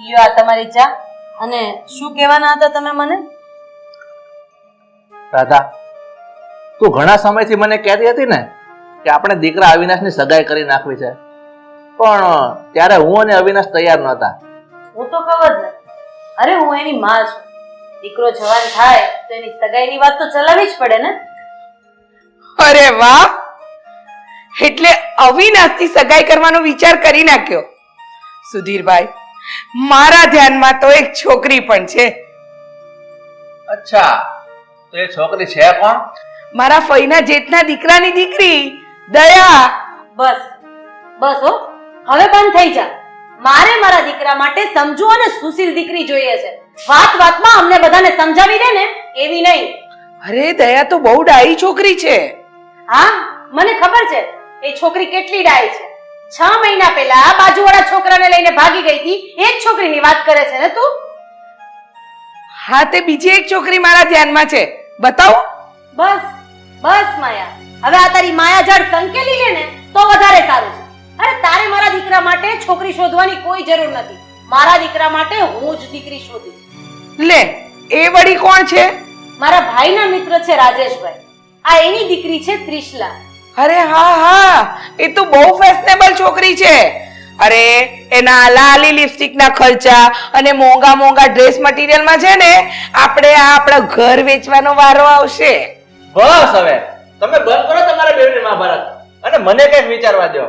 લ્યો આ તમારી ચા. અને શું કહેવાના હતા તમે મને? રાધા, તું ઘણા સમયથી મને કહેતી હતી ને કે આપણે દીકરા અવિનાશની સગાઈ કરી નાખવી છે, પણ ત્યારે હું અને અવિનાશ તૈયાર નહોતા. હું તો ખબર ને. અરે હું એની માં છું. દીકરો જવાન થાય તો એની સગાઈની વાત તો ચલાવવી જ પડે ને. અરે વાહ, એટલે અવિનાશથી સગાઈ કરવાનો વિચાર કરી નાખ્યો. સુધીરભાઈ, મારા ધ્યાનમાં તો એક છોકરી પણ છે. અચ્છા, તો એ છોકરી છે કોણ? મારા ફઈના જેઠના દીકરાની દીકરી દયા. બસ બસ હો, હવે બંધ થઈ જા. મારે મારા દીકરા માટે સમજુ અને સુશીલ દીકરી જોઈએ છે. વાત વાતમાં અમને બધાને સમજાવી દે ને એવી નહીં. અરે દયા તો બહુ ડાઈ છોકરી છે. હા, મને ખબર છે એ છોકરી કેટલી ડાય છે. 6 મહિના પહેલા બાજુવાળા છોકરાને લઈને ભાગી ગઈ હતી. એ જ છોકરીની વાત કરે છે ને તું? હા, તે બીજી એક છોકરી મારા ધ્યાનમાં છે. બતાવો. બસ બસ માયા, હવે આ તારી માયાજાળ સંકેલી લે ને તો વધારે સારું છે. અરે તારે મારા દીકરા માટે છોકરી શોધવાની કોઈ જરૂર નથી. મારા દીકરા માટે હું જ દીકરી શોધીશ. લે, એ વળી કોણ છે? મારા ભાઈના મિત્ર છે રાજેશભાઈ. આ એની દીકરી છે ત્રિશલા. અરે હા હા, એ તો બહુ ફેશનેબલ છોકરી છે. અરે એના લાલી લિપસ્ટિક ના ખર્ચા અને મોંઘા મોંઘા ડ્રેસ મટીરિયલમાં છે ને આપણે આપણા ઘર વેચવાનો વારો આવશે. બસ હવે તમે બંધ કરો તમારા બેવની મહાભારત અને મને કંઈક વિચારવા દો.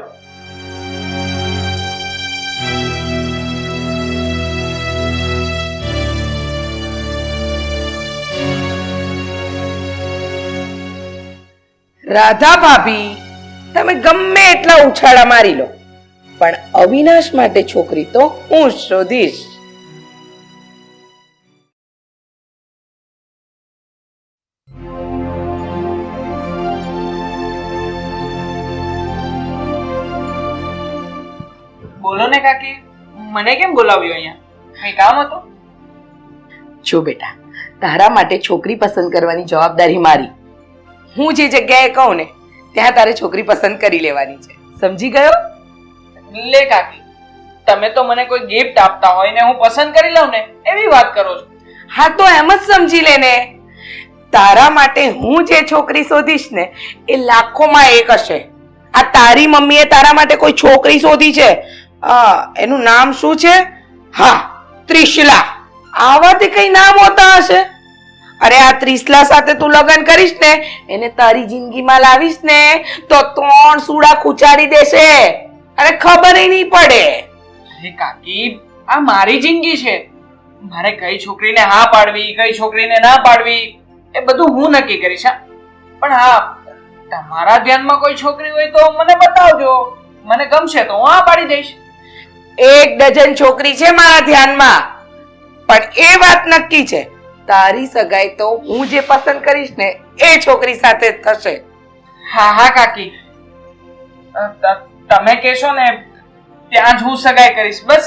રાધા ભાભી, તમે ગમે એટલા ઉછાળા મારી લો, પણ અવિનાશ માટે છોકરી તો હું જ શોધીશ. બોલો ને કાકી, મને કેમ બોલાવ્યો અહીંયા? કઈ કામ હતું? જો બેટા, તારા માટે છોકરી પસંદ કરવાની જવાબદારી મારી. હું જે જગ્યાએ કહું ને ત્યાં તારે છોકરી પસંદ કરી લેવાની છે. સમજી ગયો? લે કાકી, તમે તો મને કોઈ ગિફ્ટ આપતા હોય ને હું પસંદ કરી લઉં ને એવી વાત કરો છો. હા, તો એમ જ સમજી લે ને. તારા માટે હું જે છોકરી શોધીશ ને એ લાખોમાં એક હશે. આ તારી મમ્મીએ તારા માટે કોઈ છોકરી શોધી છે. એનું નામ શું છે? હા, ત્રિશલા. આવાથી કઈ નામ હોતા હશે? અરે આ ત્રિશલા સાથે તું લગ્ન કરીશ ને, એને તારી જિંદગીમાં લાવીશ ને તો 3 સૂડા ખૂંચાડી દેશે. અરે ખબર નહીં પડે. અરે કાકી, આ મારી જિંદગી છે. મારે કઈ છોકરીને હા પાડવી, કઈ છોકરીને ના પાડવી એ બધું હું નક્કી કરીશ. પણ હા, તમારા ધ્યાનમાં કોઈ છોકરી હોય તો મને બતાવજો. મને ગમશે તો હું હા પાડી દઈશ. 1 ડઝન છોકરી છે મારા ધ્યાનમાં, પણ એ વાત નક્કી છે તારી સગાઈ તો હું જે પસંદ કરીશ ને એ છોકરી સાથે થશે. હા હા કાકી, તમે કહેશો ને ત્યાં જ હું સગાઈ કરીશ. બસ.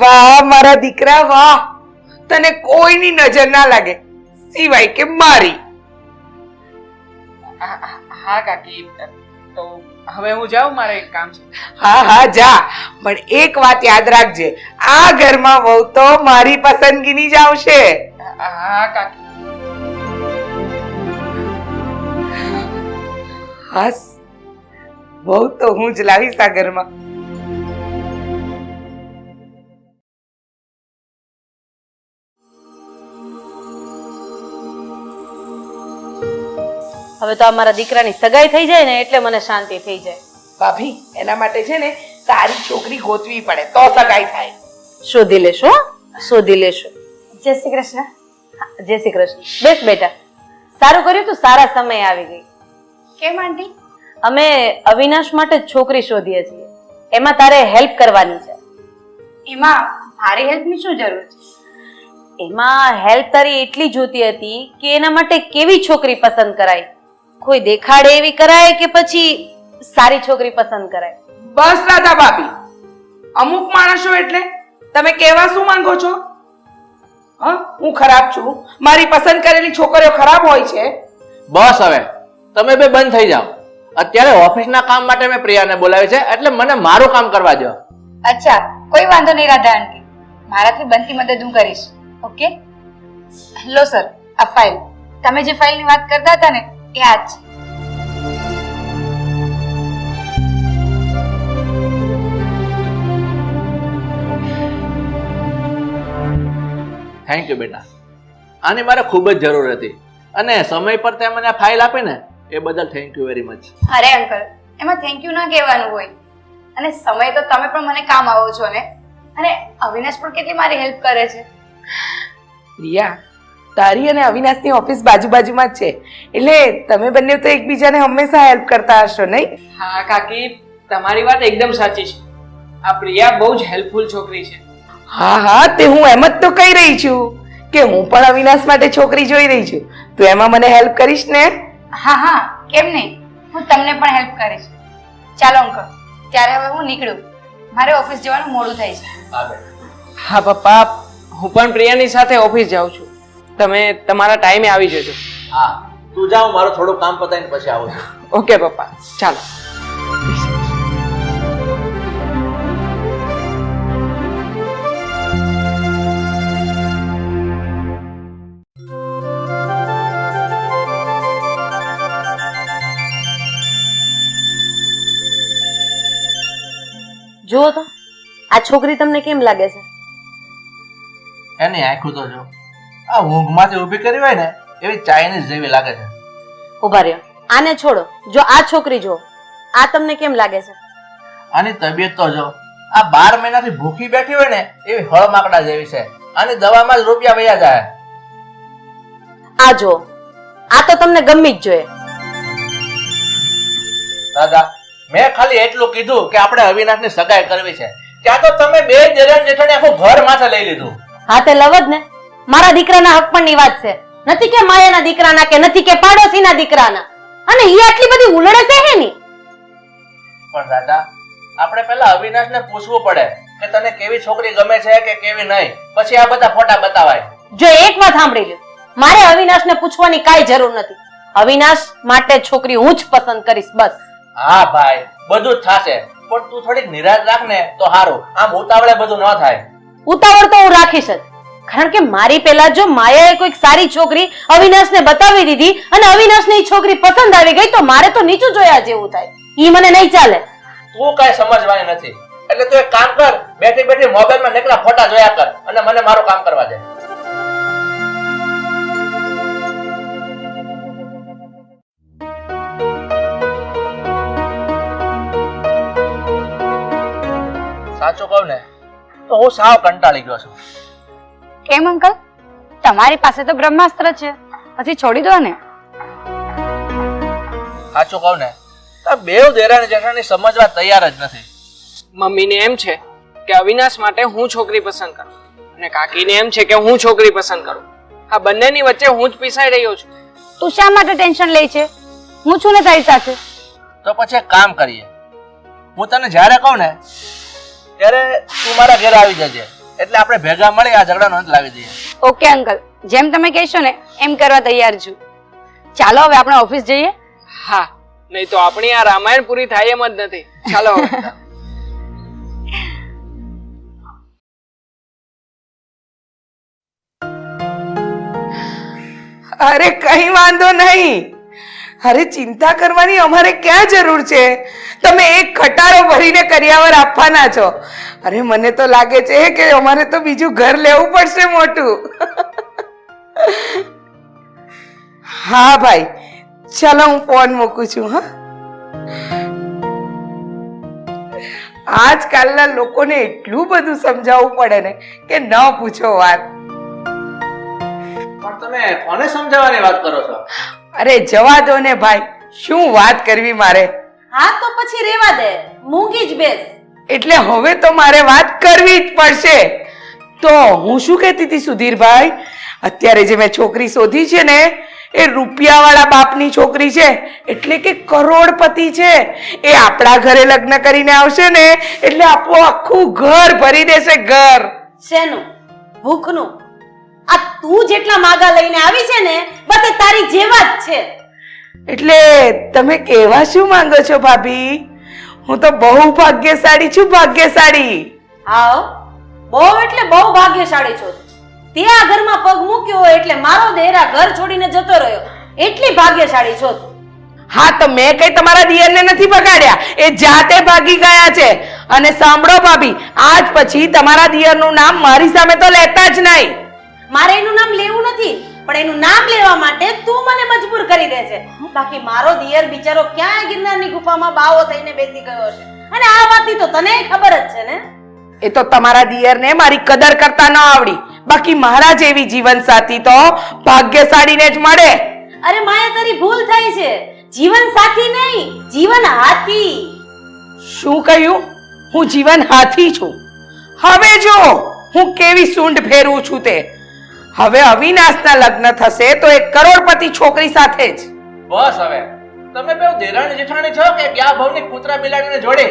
વાહ મારા દીકરા વાહ, તને કોઈની નજર ના લાગે સિવાય કે મારી. હા કાકી, તો હવે હું જાઉં, મારે એક કામ છે. હા હા જા, પણ એક વાત યાદ રાખજે, આ ઘરમાં વહુ તો મારી પસંદગીની જ આવશે. હા કાકી. હાસ, વહુ તો હું જ લાવીશ આ ઘરમાં. હવે તો અમારા દીકરાની સગાઈ થઈ જાય ને એટલે મને શાંતિ થઈ જાય. ભાભી, એના માટે છે ને સારી છોકરી ગોતવી પડે તો સગાઈ થાય. શોધી લેશો, શોધી લેશો. જય શ્રી કૃષ્ણ. જય શ્રી કૃષ્ણ. બેસ બેટા. સારું કર્યું તું, સારા સમય આવી ગઈ. કેમ આંટી? અમે અવિનાશ માટે છોકરી શોધીએ છીએ. એમાં તારે હેલ્પ કરવાની છે. એમાં મારી હેલ્પની શું જરૂર છે? એમાં હેલ્પ તારી એટલી જોતી હતી કે એના માટે કેવી છોકરી પસંદ કરાય. કોઈ દેખાડે એવી કરાય કે પછી સારી છોકરી પસંદ કરાય? બસ રાધા ભાભી, અમુક માણસો એટલે તમે કહેવા શું માંગો છો? હું ખરાબ છું, મારી પસંદ કરેલી છોકરીઓ ખરાબ હોય છે? બસ હવે તમે બે બંધ થઈ જાઓ. અત્યારે ઓફિસના કામ માટે મેં પ્રિયાને બોલાવી છે, એટલે મને મારું કામ કરવા દો. અચ્છા, કોઈ વાંધો નહીં રાધા આંટી, મારાથી બનતી મદદ હું કરીશ. ઓકે, લો સર આ ફાઇલ. તમે જે ફાઇલની વાત કરતા હતા ને એ આ જ છે. થેન્ક યુ બેટા, આની મારે ખૂબ જ જરૂર હતી અને સમય પર તે મને આ ફાઇલ આપી ને એ બદલ થેન્ક યુ વેરી મચ. અરે અંકલ, એમાં થેન્ક યુ ના કહેવાનું હોય. અને સમય તો તમે પણ મને કામ આવો છો ને. અને અવિનાશ પણ કેટલી મારી હેલ્પ કરે છે. રિયા, તારી અને અવિનાશની ઓફિસ બાજુમાં જ છે, એટલે તમે બંને તો એકબીજાને હંમેશા હેલ્પ કરતા હશો, નહીં? હા કાકી, તમારી વાત એકદમ સાચી છે. આ પ્રિયા બહુ જ હેલ્પફુલ છોકરી છે. હા, તે હું એમ જ તો કહી રહી છું કે હું પણ અવિનાશ માટે છોકરી જોઈ રહી છું. તું એમાં મને હેલ્પ કરીશ ને? હા, કેમ નહીં, હું તમને પણ હેલ્પ કરીશ. ચાલો અંકલ, ત્યારે હવે હું નીકળું, મારે ઓફિસ જવાનું મોડું થાય છે. હા પપ્પા, હું પણ પ્રિયાની સાથે ઓફિસ જાઉં છું. તમે તમારા ટાઈમે આવી જજો. હા, તું જા, હું મારું થોડું કામ પતાવીને પછી આવું છું. ઓકે પપ્પા, ચાલો. જુઓ તો આ છોકરી તમને કેમ લાગે છે? એની આંખું તો જો, આ ઊંઘમાંથી ઊભી કરી હોય ને એવી ચાઇનીઝ જેવી લાગે છે. ઉભા રહ્યો, આને છોડો. જો આ છોકરી જો, આ તમને કેમ લાગે છે? આની તબિયત તો જો, આ 12 મહિનાથી ભૂખી બેઠી હોય ને એવી હળમાકડા જેવી છે. આની દવામાં જ રૂપિયા વયા જાય. આ જો, આ તો તમને ગમી જ જોઈએ. દાદા, મેં ખાલી એટલું કીધું કે આપણે અવિનાશની સગાઈ કરવી છે, ત્યાં તો તમે બે દેરાણી જેઠાણી આખું ઘર માથે લઈ લીધું. હા તે લવ જ ને, મારા દીકરાના હક પણની વાત છે. નથી કે માયાના દીકરાના કે નથી કે પાડોશીના દીકરાના. અને ઈ આટલી બધી ઉલળે છે હેની. પણ દાદા, આપણે પહેલા અવિનાશને પૂછવું પડે કે તને કેવી છોકરી ગમે છે કે કેવી નહીં, પછી આ બધા ફોટા બતાવાય. જો એક વાત સાંભળી લ્યો, મારે અવિનાશને પૂછવાની કાંઈ જરૂર નથી. અવિનાશ માટે છોકરી હું જ પસંદ કરીશ, બસ. હા ભાઈ, બધું જ થશે, પણ તું થોડીક નિરાશ રાખ ને તો સારું. આમ ઉતાવળે બધું ન થાય. ઉતાવળ તો હું રાખીશ જ, કારણ કે મારી પહેલા જો માયાએ કોઈક સારી છોકરી અવિનાશને બતાવી દીધી અને અવિનાશને ઈ છોકરી પસંદ આવી ગઈ તો મારે તો નીચું જોયા જેવું થાય. ઈ મને નહીં ચાલે. તું કઈ સમજવાની નથી, એટલે તું એક કામ કર, બેઠી બેઠી મોબાઈલમાં નીકળા ફોટા જોયા કર અને મને મારું કામ કરવા દે. સાચું કહું ને તો હું સાવ કંટાળી ગયો છું. કેમ અંકલ? તમારી પાસે તો બ્રહ્માસ્ત્ર છે, પછી છોડી દો ને. સાચું કહું ને તો બેવ દેરાણી જેઠાણી સમજવા તૈયાર જ નથી. મમ્મીને એમ છે કે અવિનાશ માટે હું છોકરી પસંદ કરું અને કાકીને એમ છે કે હું છોકરી પસંદ કરું. આ બંનેની વચ્ચે હું જ પીસાઈ રહ્યો છું. તું શા માટે ટેન્શન લે છે? હું છું ને તારી સાથે. તો પછી એક કામ કરીએ, હું તને જ્યારે કહું ને ત્યારે તું મારા ઘરે આવી જજે, એટલે આપણે ભેગા મળી આ ઝઘડાનો અંત લાવી દઈએ. ઓકે અંકલ, જેમ તમે કહેશો ને એમ કરવા તૈયાર છું. ચાલો હવે આપણે ઓફિસ જઈએ. હા, નહીં તો આપણી આ રામાયણ પૂરી થાય એમ જ નથી. ચાલો હવે. અરે કઈ વાંધો નહીં. અરે ચિંતા કરવાની અમારે ક્યાં જરૂર છે? તમે એક ખટારો ભરીને કરિયાવર આપવાના છો. અરે મને તો લાગે છે કે અમારે તો બીજું ઘર લેવું પડશે મોટું. હા ભાઈ, ચાલો હું ફોન મૂકું છું. હા, આજકાલના લોકોને એટલું બધું સમજાવવું પડે ને કે ન પૂછો વાત. પણ તમે કોને સમજાવવાની વાત કરો છો? અરે જવા દો ને ભાઈ, શું વાત કરવી મારે. હા તો પછી રેવા દે, મૂંગી જ બેસ. એટલે હવે તો મારે વાત કરવી જ પડશે. તો હું શું કહેતી હતી સુધીરભાઈ, અત્યારે જે મેં છોકરી શોધી છે ને એ રૂપિયાવાળા બાપની છોકરી છે, એટલે કે કરોડપતિ છે. એ આપણા ઘરે લગ્ન કરીને આવશે ને એટલે આપણું આખું ઘર ભરી દેશે. ઘર શેનું? ભૂખનું? આ તું જેટલા માગા લઈને આવી છે ને બસ એ તારી જેવા જ છે. એટલે તમે કહેવા શું માંગો છો ભાભી? હું તો બહુ ભાગ્યશાળી છું, ભાગ્યશાળી. હા બહુ એટલે બહુ ભાગ્યશાળી છો તે આ ઘરમાં પગ મૂક્યો એટલે મારો દેરા ઘર છોડીને જતો રહ્યો એટલી ભાગ્યશાળી છો તું. હા તો મેં કઈ તમારા દિયરને નથી બગાડ્યા, એ જાતે ભાગી ગયા છે. અને સાંભળો ભાભી, આજ પછી તમારા દિયરનું નામ મારી સામે તો લેતા જ નહીં. મારે એનું નામ લેવું નથી, પણ એનું નામ લેવા માટે તું મને મજબૂર કરી દે છે. બાકી મારો દિયર બિચારો ક્યાં ગિરનારની ગુફામાં બાવો થઈને બેસી ગયો હશે, અને આ વાતની તો તને ખબર જ છે ને. એ તો તમારા દિયરને મારી કદર કરતા ન આવડી, બાકી મારા જેવી જીવન સાથી તો ભાગ્યશાળીને જ મળે. અરે માયા તારી ભૂલ થાય છે, જીવન સાથી નહીં જીવન હાથી. શું કહ્યું? હું જીવન હાથી છું? હવે જો હું કેવી સૂંઢ ફેરવું છું તે. હવે અવિનાશના લગ્ન થશે તો એક કરોડપતિ છોકરી સાથે જ. બસ હવે તમે બે દેરાણી જેઠાણી છો કે ગયા ભાવની કૂતરા બિલાડીને જોડે?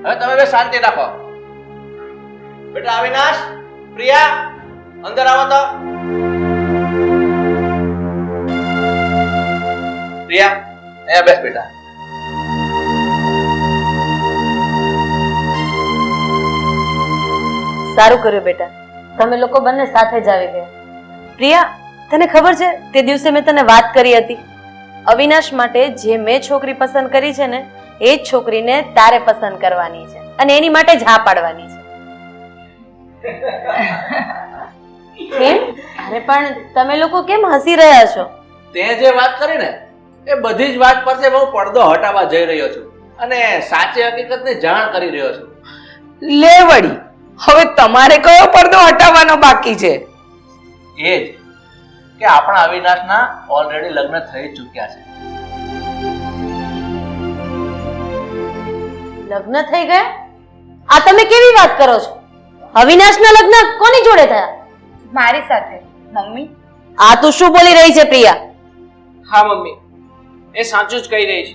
હવે તમે બે શાંતિ રાખો. બેટા અવિનાશ, પ્રિયા, અંદર આવો તો. પ્રિયા, અહીંયા બેસ બેટા. સારું કર્યું બેટા, તમે લોકો બંને સાથે જ આવી ગયા. પ્રિયા, તને ખબર છે તે દિવસે મેં તને વાત કરી હતી, અવિનાશ માટે જે મેં છોકરી પસંદ કરી છે ને એ જ છોકરીને તારે પસંદ કરવાની છે અને એની માટે જ હા પાડવાની છે. કેમ? અરે પણ તમે લોકો કેમ હસી રહ્યા છો? તે જે વાત કરી ને એ બધી જ વાત પરથી હું પડદો હટાવવા જઈ રહ્યો છું અને સાચી હકીકતની જાણ કરી રહ્યો છું. લે વળી, હવે તમારે કયો પડદો હટાવવાનો બાકી છે? એ જ કે આપણા અવિનાશના ઓલરેડી લગ્ન થઈ ચૂક્યા છે. લગ્ન થઈ ગયા? આ તમે કેવી વાત કરો છો? અવિનાશના લગ્ન કોની જોડે થયા? મારી સાથે. મમ્મી, આ તું શું બોલી રહી છે પ્રિયા? હા મમ્મી, એ સાચું જ કહી રહી છે.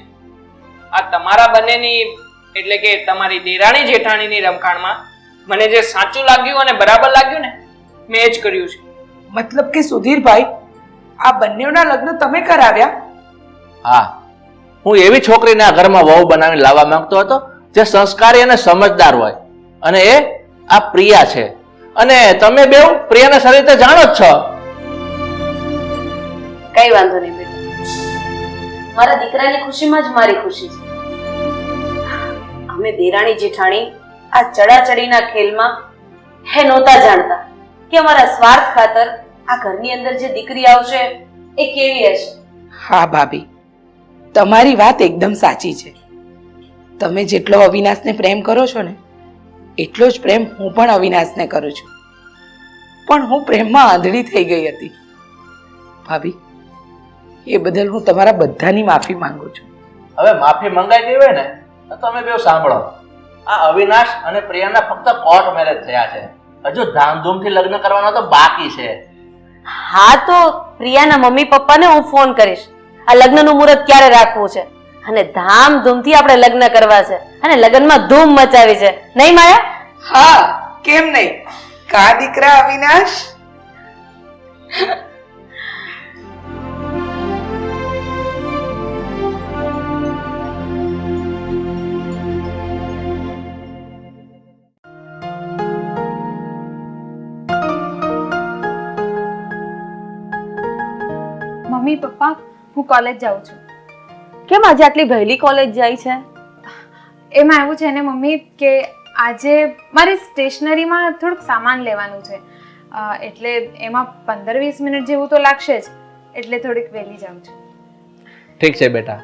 આ તમારા બંનેની એટલે કે તમારી દેરાણી જેઠાણીની રમખાણમાં મને જે સાચું લાગ્યું અને બરાબર લાગ્યું ને મેં જ કર્યું છે. મતલબ કે સુધીરભાઈ, આ બંનેના લગ્ન તમે કરાવ્યા? હા, હું એવી છોકરીને આ ઘરમાં વહુ બનાવીને લાવવા માંગતો હતો જે સંસ્કારી અને સમજદાર હોય, અને એ આ પ્રિયા છે. અને તમે બેઉ પ્રિયાને સારી રીતે જાણો જ છો. કઈ વાંધો નહીં બેટા, મારા દીકરાની ખુશીમાં જ મારી ખુશી છે. અમે દેરાણી જેઠાણી આ ચડાચડીના ખેલમાં હે નહોતા જાણતા કે અમારા સ્વાર્થ ખાતર આ ઘરની અંદર જે દીકરી આવશે એ કેવી હશે. હા ભાભી, તમારી વાત એકદમ સાચી છે. તમે જેટલો અવિનાશને પ્રેમ કરો છો ને એટલો જ પ્રેમ હું પણ અવિનાશને કરું છું. પણ હું પ્રેમમાં આંધળી થઈ ગઈ હતી. ભાભી, એ બદલ હું તમારા બધાની માફી માંગુ છું. હવે માફી મંગાઈ ગઈ હોય ને તો તમે બેઉ સાંભળો. આ અવિનાશ અને પ્રિયાના ફક્ત કોર્ટ મેરેજ થયા છે, હજુ ધામધૂમથી લગ્ન કરવાના તો બાકી છે. હા તો પ્રિયાના મમ્મી પપ્પાને હું ફોન કરીશ આ લગ્નનું મુહૂર્ત ક્યારે રાખવું છે, અને ધામધૂમથી આપણે લગ્ન કરવા છે અને લગ્નમાં ધૂમ મચાવી છે, નહીં માયા? હા, કેમ નહીં? કા દીકરા અવિનાશ? મમ્મી પપ્પા, હું કોલેજ જાઉં છું. કેમ આજે આટલી વહેલી કોલેજ જાય છે? એમાં એવું છે ને મમ્મી કે આજે મારી સ્ટેશનરીમાં થોડુંક સામાન લેવાનું છે, એટલે એમાં 15-20 મિનિટ જેવું તો લાગશે જ, એટલે થોડીક વહેલી જાઉં છું. ઠીક છે બેટા,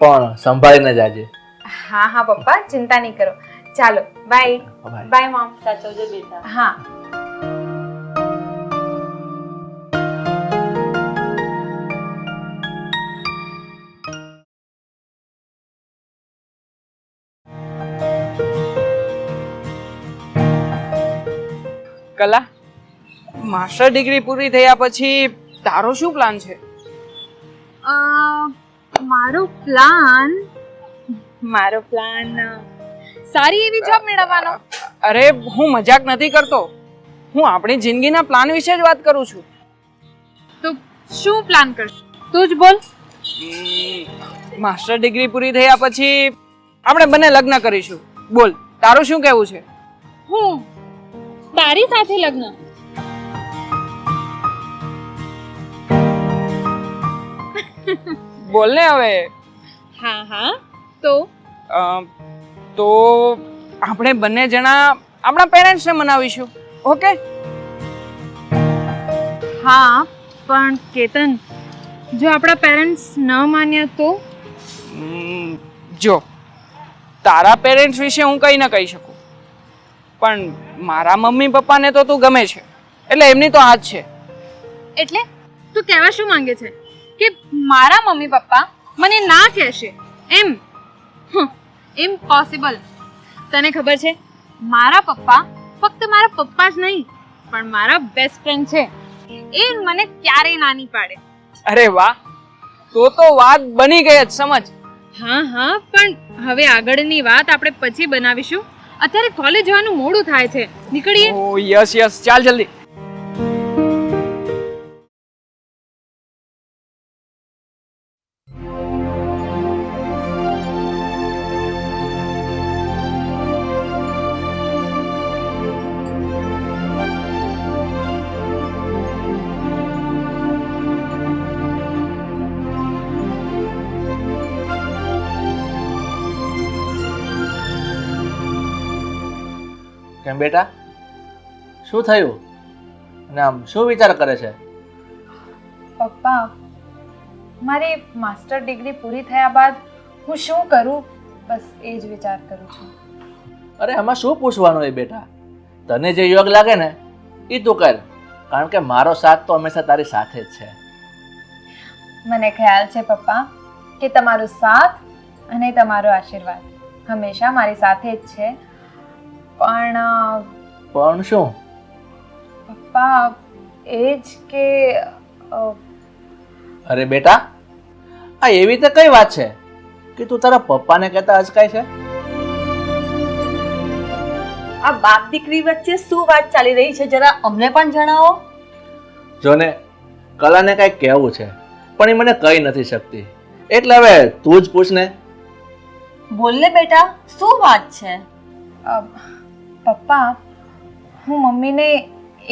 પણ સંભાળીને જાજે. હા હા પપ્પા, ચિંતા નહીં કરો. ચાલો, બાય. બાય મમ. સાચવજો બેટા. હા. કલા, માસ્ટર ડિગ્રી પૂરી થયા પછી તારો શું પ્લાન છે? મારો પ્લાન સારી એવી જોબ મેળવવાનો. અરે હું મજાક નથી કરતો, હું આપણી જિંદગીના પ્લાન વિશે જ વાત કરું છું. તો શું પ્લાન કરશું? તું જ બોલ. માસ્ટર ડિગ્રી પૂરી થયા પછી આપણે બંને લગ્ન કરીશું. બોલ, તારું શું કહેવું છે? હું તારી સાથે લગ્ન? બોલ ને હવે. હા હા તો તો આપણે બંને જણા આપણા પેરેન્ટ્સને મનાવીશું. ઓકે? હા, પણ કેતન, જો આપણા પેરેન્ટ્સ ન માન્યા તો? જો તારા પેરેન્ટ્સ વિશે હું કંઈ ન કહી શકું, પણ મારા મમ્મી પપ્પાને તો તું ગમે છે એટલે એમની તો હાથ છે. એટલે તું કહેવા શું માંગે છે કે મારા મમ્મી પપ્પા મને ના કહેશે એમ? ઇમ્પોસિબલ. તને ખબર છે, મારા પપ્પા ફક્ત મારા પપ્પા જ નહીં પણ મારા બેસ્ટ ફ્રેન્ડ છે. એ મને ક્યારેય ના નહીં પાડે. અરે વાહ, તો વાત બની ગઈ જ સમજ. હા હા, પણ હવે આગળની વાત આપણે પછી બનાવીશું. અત્યારે કોલેજ જવાનું મોડું થાય છે, નીકળીએ. ઓ યસ યસ, ચાલ જલ્દી. કેમ બેટા, શું થયું? અને આમ શું વિચાર કરે છે? પપ્પા, મારી માસ્ટર ડિગ્રી પૂરી થયા બાદ હું શું કરું, બસ એ જ વિચાર કરું છું. અરે આમાં શું પૂછવાનું હોય બેટા? તને જે યોગ લાગે ને એ તું કર, કારણ કે મારો સાથ તો હંમેશા તારી સાથે જ છે. મને ખ્યાલ છે પપ્પા કે તમારો સાથ અને તમારો આશીર્વાદ હંમેશા મારી સાથે જ છે. પણ શું? પપ્પા, એ જ કે અરે બેટા, આ એવી તો કઈ વાત છે કે તું તારા પપ્પાને કહેતા અચકાય છે? આ બાપ દીકરી વચ્ચે શું વાત ચાલી રહી છે, જરા અમને પણ જણાવો. જોને, કલાને કઈ કહેવું છે પણ એ મને કહી નથી શકતી, એટલે હવે તું જ પૂછ ને. બોલને બેટા, શું વાત છે? પપ્પા, હું મમ્મીને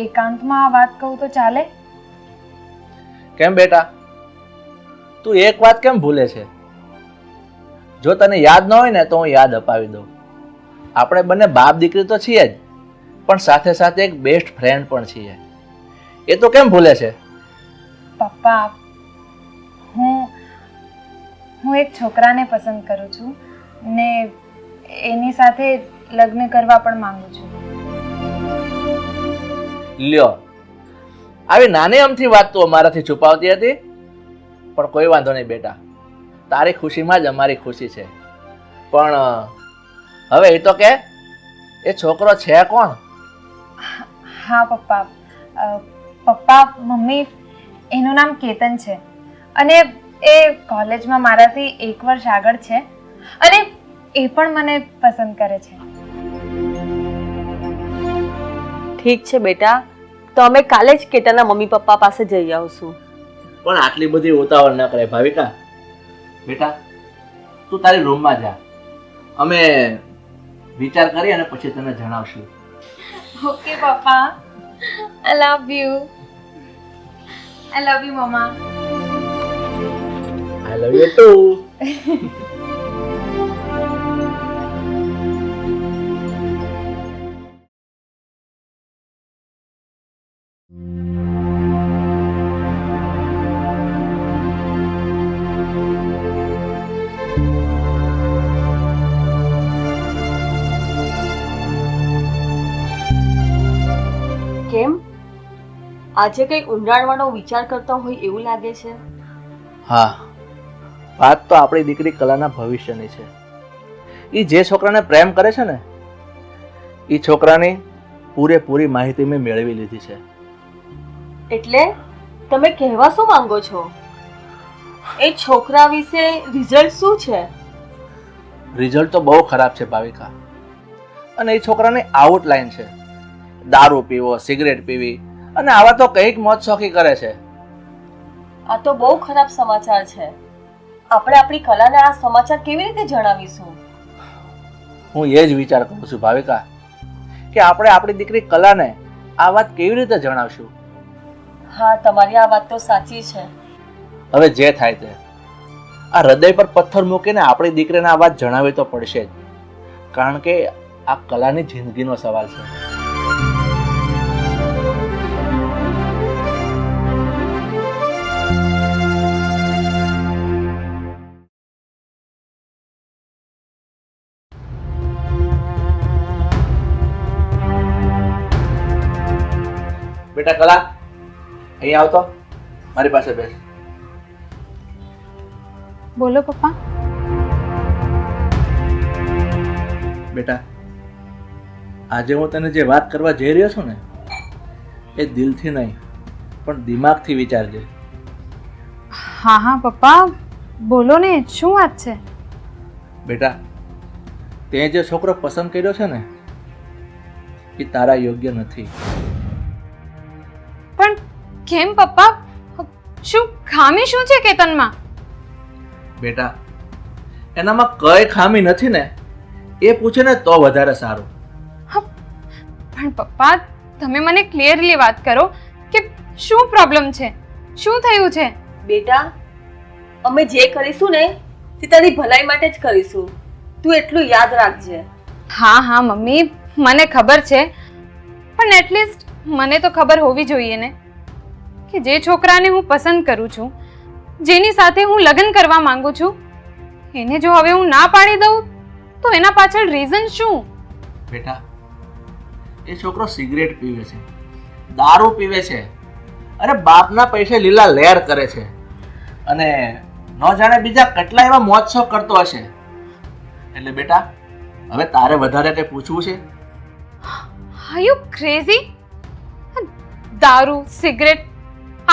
એકાંતમાં આ વાત કહું તો ચાલે? કેમ બેટા, તું એક વાત કેમ ભૂલે છે? જો તને યાદ ન હોય ને તો હું યાદ અપાવી દઉં. આપણે બંને બાપ દીકરી તો છીએ જ, પણ સાથે સાથે એક બેસ્ટ ફ્રેન્ડ પણ છીએ. એ તો કેમ ભૂલે છે? પપ્પા, હું એક છોકરાને પસંદ કરું છું ને એની સાથે લગ્ન કરવા પણ માંગુ છું. લ્યો, આવી નાની અમથી વાત તો અમારાથી છુપાવતી હતી, પણ કોઈ વાંધો નહીં બેટા, તારી ખુશીમાં જ અમારી ખુશી છે. પણ હવે એ તો કે એ છોકરો છે કોણ? હા પપ્પા, પપ્પા મમ્મી, એનું નામ કેતન છે અને એ કોલેજમાં મારાથી 1 વર્ષ આગળ છે અને એ પણ મને પસંદ કરે છે. ઠીક છે બેટા, તો અમે કાલે જ કેતનના મમ્મી પપ્પા પાસે જઈ આવશું. પણ આટલી બધી ઉતાવળ ન કરે ભાવિકા. બેટા, તું તારી રૂમમાં જા, અમે વિચાર કરી અને પછી તને જણાવશું. ઓકે પપ્પા, I love you. I love you મમ્મા. I love you too. કેમ, આજે કઈ ઊંડાણવાળો વિચાર કરતા હોય એવું લાગે છે. હા, વાત તો આપણી દીકરી કલાના ભવિષ્યની છે. એ જે છોકરાને પ્રેમ કરે છે ને, એ છોકરાની પૂરેપૂરી માહિતી મેં મેળવી લીધી છે. એટલે તમે કહેવા શું માંગો છો? એ છોકરા વિશે રિઝલ્ટ શું છે? રિઝલ્ટ તો બહુ ખરાબ છે ભાવિકા. અને એ છોકરાની આઉટલાઈન છે. દારૂ પીવો, સિગરેટ પીવી અને આવા તો કંઈક મોજ શોખી કરે છે. આ તો બહુ ખરાબ સમાચાર છે. આપણે આપણી કલાને આ સમાચાર કેવી રીતે જણાવીશું? હું એ જ વિચાર કરું છું ભાવિકા, કે આપણે આપણી દીકરી કલાને આ વાત કેવી રીતે જણાવશું? હા, તમારી આ વાત તો સાચી છે. હવે જે થાય તે, આ હૃદય પર પથ્થર મૂકીને આપણી દીકરીને આ વાત જણાવવી તો પડશે જ, કારણ કે આ કલાની જિંદગીનો સવાલ છે. બેટા કલા, અહીં આવતો, મારી પાસે બેસ. બોલો પપ્પા. બેટા, આજે હું તને જે વાત કરવા જઈ રહ્યો છું ને, એ દિલથી નહીં પણ દિમાગથી વિચારજે. હા હા પપ્પા, બોલો ને, શું વાત છે? બેટા, તે જે છોકરો પસંદ કર્યો છે ને, એ તારા યોગ્ય નથી. પણ કેમ પપ્પા? શું ખામી શું છે કેતનમાં? બેટા, એનામાં કઈ ખામી નથી ને, એ પૂછે ને તો વધારે સારું. પણ પપ્પા, તમે મને ક્લિયરલી વાત કરો કે શું પ્રોબ્લેમ છે, શું થયું છે? બેટા, અમે જે કરીશું ને તે તારી ભલાઈ માટે જ કરીશું. તું એટલું યાદ રાખજે. હા હા મમ્મી, મને ખબર છે, પણ એટલીસ્ટ મને તો ખબર હોવી જોઈએ ને કે જે છોકરાને હું પસંદ કરું છું, જેની સાથે હું લગ્ન કરવા માંગુ છું, એને જો હવે હું ના પાડી દઉં તો એના પાછળ રીઝન શું? બેટા, એ છોકરો સિગરેટ પીવે છે, દારૂ પીવે છે, અરે બાપના પૈસે લીલા લહેર કરે છે, અને ન જાણે બીજા કેટલા એવા મોજ-શોખ કરતો હશે. એટલે બેટા, હવે તારે વધારે કંઈ પૂછવું છે? Are you crazy? દારૂ, સિગરેટ,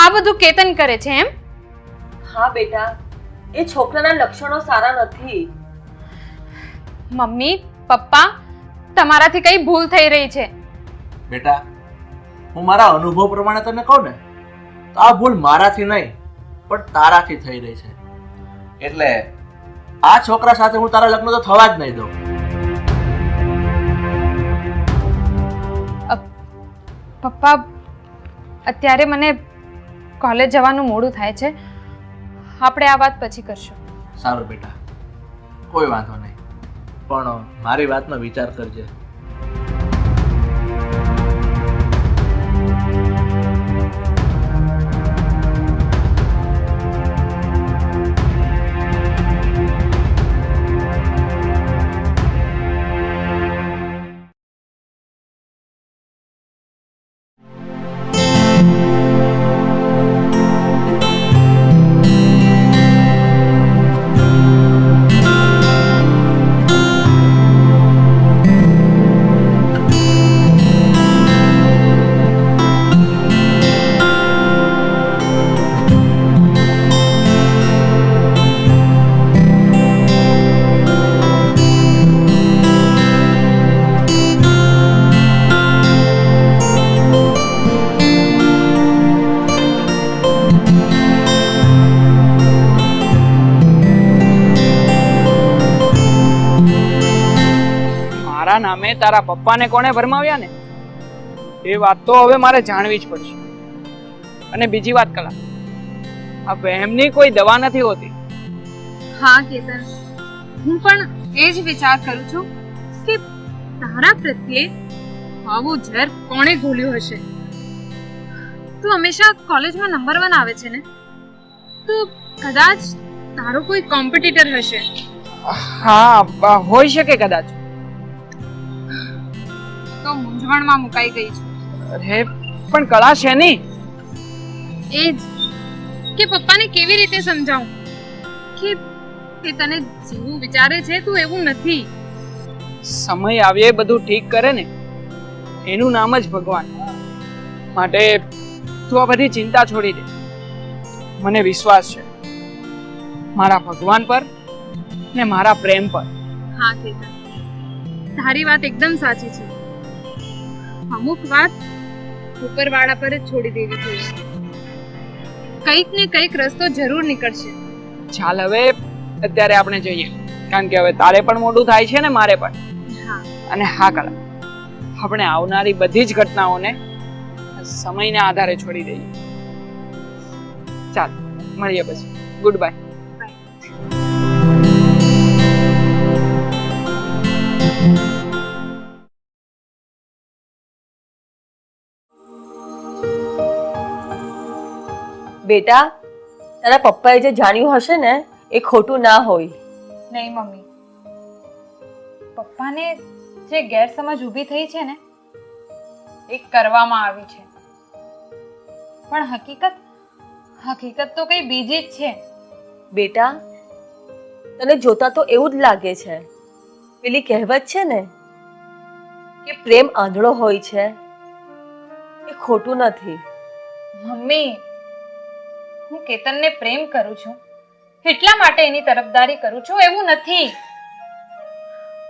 આ બધું કેતન કરે છે એમ? હા બેટા, એ છોકરાના લક્ષણો સારા નથી. મમ્મી, પપ્પા, તમારાથી કઈ ભૂલ થઈ રહી છે. બેટા, હું મારા અનુભવ પ્રમાણે તને કહું ને, તો આ ભૂલ મારાથી નહીં પણ તારાથી થઈ રહી છે. એટલે આ છોકરા સાથે હું તારા લગ્ન તો થવા જ નહીં દઉં. પપ્પા, અત્યારે મને કોલેજ જવાનું મોડું થાય છે, આપણે આ વાત પછી કરશું. સારું બેટા, કોઈ વાંધો નહીં, પણ મારી વાતનો વિચાર કરજે. મારા નામે તારા પપ્પાને કોણે ભરમાવ્યા ને, એ વાત તો હવે મારે જાણવી જ પડશે. અને બીજી વાત કલા, આ વહેમની કોઈ દવા નથી હોતી. હા કેતન, હું પણ એ જ વિચાર કરું છું કે તારા પ્રત્યે આવું ઝેર કોણે ઘોલ્યું હશે. તું હંમેશા કોલેજમાં નંબર 1 આવે છે ને, તો કદાચ તારો કોઈ કોમ્પિટિટર હશે. હા, હોઈ શકે કદાચ. તો મૂંઝવણમાં મુકાઈ ગઈ છું. અરે પણ કલા છે નહીં. એ જ કે પપ્પાને કેવી રીતે સમજાવું કે તે તને જેવું વિચારે છે તું એવું નથી. સમય આવે એ બધું ઠીક કરે ને, એનું નામ જ ભગવાન. માટે તું આ બધી ચિંતા છોડી દે. મને વિશ્વાસ છે મારા ભગવાન પર ને મારા પ્રેમ પર. હા કેતન, તારી વાત એકદમ સાચી છે. અમુક વાત ઉપરવાળા પર જ છોડી દેવી જોઈએ. કંઈક ને કંઈક રસ્તો જરૂર નીકળશે. ચાલ હવે અત્યારે આપણે જઈએ, કારણ કે હવે તારે પણ મોડું થાય છે ને મારે પણ. હા. અને હા કલા, આપણે આવનારી બધી જ ઘટનાઓને સમયના આધારે છોડી દઈએ. ચાલ મળીએ પછી. Good bye. બેટા, તારા પપ્પાએ જે જાણ્યું હશે ને એ ખોટું ના હોય. નહીં મમ્મી, પપ્પાને જે ગેરસમજ ઊભી થઈ છે ને એ કરવામાં આવી છે, પણ હકીકત તો કઈ બીજી જ છે. બેટા, તને જોતા તો એવું જ લાગે છે. પેલી કહેવત છે ને કે પ્રેમ આંધળો હોય છે, એ ખોટું નથી. મમ્મી, હું કેતનને પ્રેમ કરું છું એટલા માટે એની તરફદારી કરું છું એવું નથી,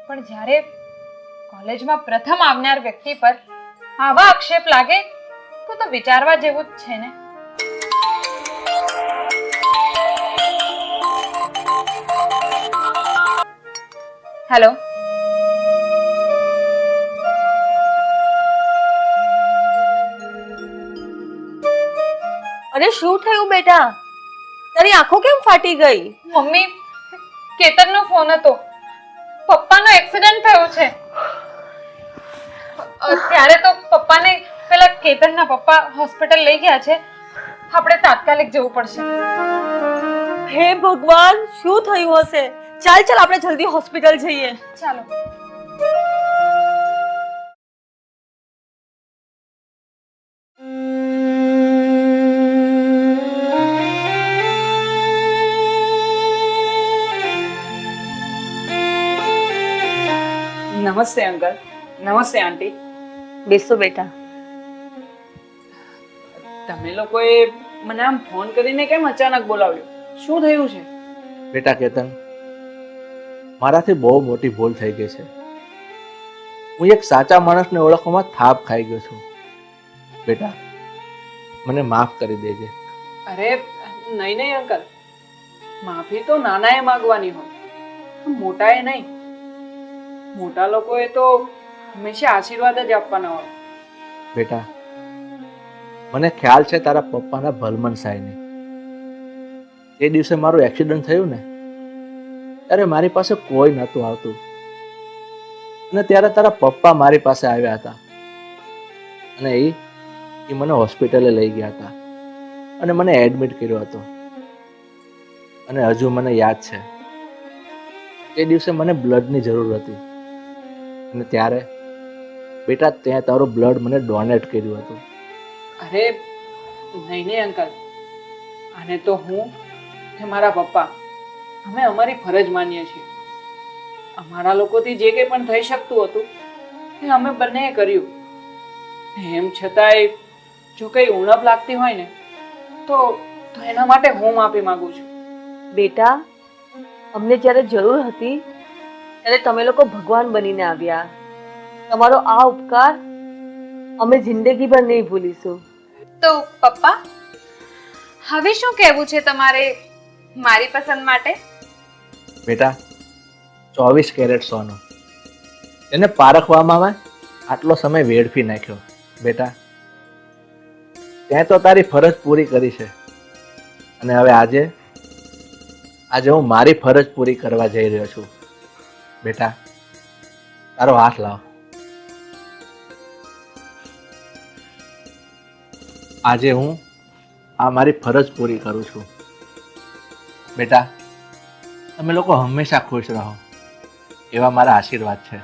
પણ જ્યારે કોલેજમાં પ્રથમ આવનાર વ્યક્તિ પર આવા આક્ષેપ લાગે તો વિચારવા જેવું જ છે ને. હેલો, અરે શું થયું બેટા? તારી આંખો કેમ ફાટી ગઈ? મમ્મી, કેતનનો ફોન હતો. પપ્પાનો એક્સિડન્ટ થયો છે. ત્યારે તો પપ્પાને પેલા કેતનના પપ્પા હોસ્પિટલ લઈ ગયા છે. આપણે તાત્કાલિક જવું પડશે. હે ભગવાન, શું થયું હશે? ચાલ ચાલ આપણે જલ્દી હોસ્પિટલ જઈએ. ચાલો. નમસ્તે અંકલ. નમસ્તે આંટી. બેસો બેટા. તમે લોકોએ મને આમ ફોન કરીને કેમ અચાનક બોલાવ્યો? શું થયું છે? બેટા કેતન, મારાથી બહુ મોટી ભૂલ થઈ ગઈ છે. હું એક સાચા માણસને ઓળખવામાં થાપ ખાઈ ગયો છું. બેટા, મને માફ કરી દેજે. અરે નહીં નહીં અંકલ, માફી તો નાનાએ માંગવાની હોય, મોટાએ નહીં. મોટા લોકોએ તો હંમેશા આશીર્વાદ જ આપવાના હોય. બેટા, મને ખ્યાલ છે તારા પપ્પાના ભલમન સાહેબની. એ દિવસે મારું એક્સિડન્ટ થયું ને ત્યારે મારી પાસે કોઈ નહોતું આવતું, અને ત્યારે તારા પપ્પા મારી પાસે આવ્યા હતા, અને એ મને હોસ્પિટલે લઈ ગયા હતા અને મને એડમિટ કર્યો હતો. અને હજુ મને યાદ છે એ દિવસે મને બ્લડની જરૂર હતી, અને ત્યારે બેટા ત્યાં તારું બ્લડ મને ડોનેટ કર્યું હતું. અરે નહીં નહીં અંકલ, આને તો હું ને મારા પપ્પા અમે અમારી ફરજ માનીએ છીએ. અમારા લોકોથી જે કંઈ પણ થઈ શકતું હતું એ અમે બંનેએ કર્યું. એમ છતાંય જો કંઈ ઉણપ લાગતી હોય ને તો એના માટે હું માફી માંગુ છું. બેટા, અમને જ્યારે જરૂર હતી ત્યારે તમે લોકો ભગવાન બનીને આવ્યા. તમારો આ ઉપકાર અમે જિંદગીભર નહીં ભૂલીશું. તો પપ્પા, હવે શું કહેવું છે તમારે મારી પસંદ માટે? બેટા, 24 કેરેટ સોનું, એને પારખવામાં આટલો સમય વેડફી નાખ્યો. બેટા, ત્યાં તો તારી ફરજ પૂરી કરી છે, અને હવે આજે હું મારી ફરજ પૂરી કરવા જઈ રહ્યો છું. બેટા, તારો હાથ લાવ. આજે હું આ મારી ફરજ પૂરી કરું છું. બેટા, તમે લોકો હંમેશા ખુશ રહો એવા મારા આશીર્વાદ છે.